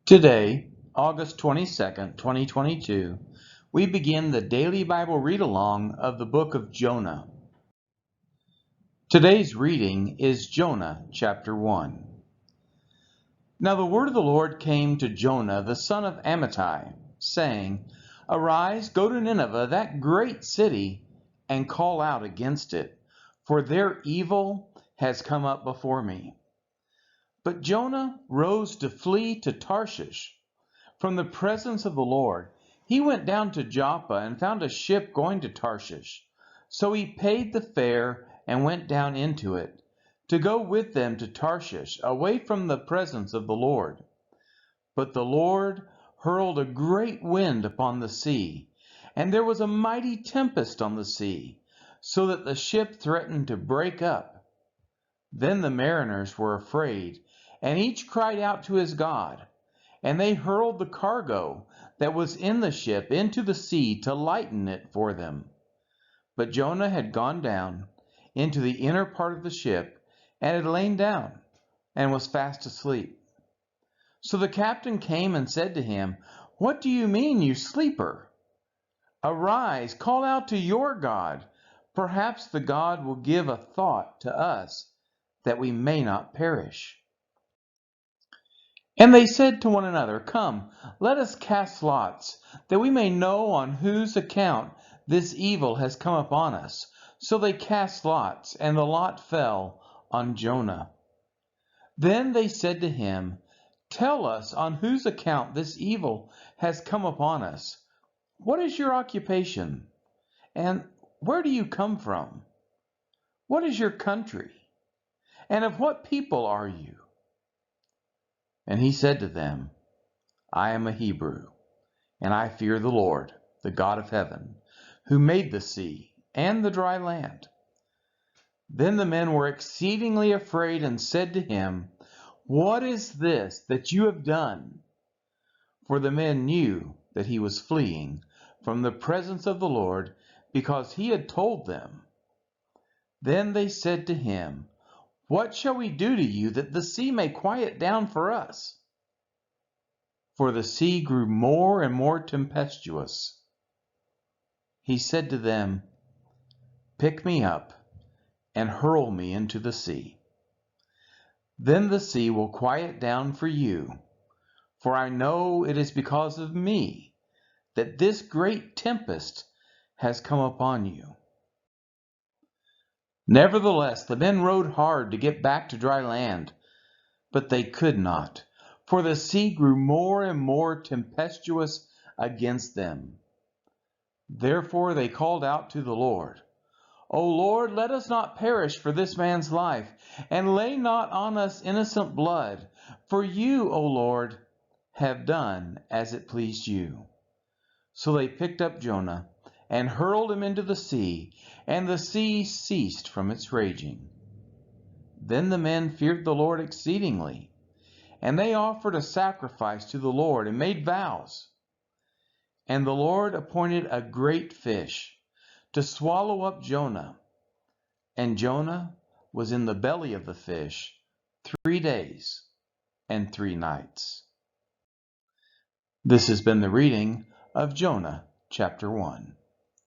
Today, August 22nd, 2022, we begin the daily Bible read-along of the book of Jonah. Today's reading is Jonah chapter 1. Now the word of the Lord came to Jonah, the son of Amittai, saying, Arise, go to Nineveh, that great city, and call out against it, for their evil has come up before me. But Jonah rose to flee to Tarshish from the presence of the Lord. He went down to Joppa and found a ship going to Tarshish. So he paid the fare and went down into it, to go with them to Tarshish, away from the presence of the Lord. But the Lord hurled a great wind upon the sea, and there was a mighty tempest on the sea, so that the ship threatened to break up. Then the mariners were afraid, and each cried out to his God. And they hurled the cargo that was in the ship into the sea to lighten it for them. But Jonah had gone down into the inner part of the ship and had lain down and was fast asleep. So the captain came and said to him, What do you mean, you sleeper? Arise, call out to your God. Perhaps the God will give a thought to us, that we may not perish. And they said to one another, Come, let us cast lots, that we may know on whose account this evil has come upon us. So they cast lots, and the lot fell on Jonah. Then they said to him, Tell us on whose account this evil has come upon us. What is your occupation? And where do you come from? What is your country? And of what people are you? And he said to them, I am a Hebrew, and I fear the Lord, the God of heaven, who made the sea and the dry land. Then the men were exceedingly afraid and said to him, What is this that you have done? For the men knew that he was fleeing from the presence of the Lord, because he had told them. Then they said to him, What shall we do to you that the sea may quiet down for us? For the sea grew more and more tempestuous. He said to them, Pick me up and hurl me into the sea. Then the sea will quiet down for you, for I know it is because of me that this great tempest has come upon you. Nevertheless, the men rowed hard to get back to dry land, but they could not, for the sea grew more and more tempestuous against them. Therefore they called out to the Lord, O Lord, let us not perish for this man's life, and lay not on us innocent blood. For you, O Lord, have done as it pleased you. So they picked up Jonah and hurled him into the sea, and the sea ceased from its raging. Then the men feared the Lord exceedingly, and they offered a sacrifice to the Lord and made vows. And the Lord appointed a great fish to swallow up Jonah. And Jonah was in the belly of the fish 3 days and 3 nights. This has been the reading of Jonah chapter 1.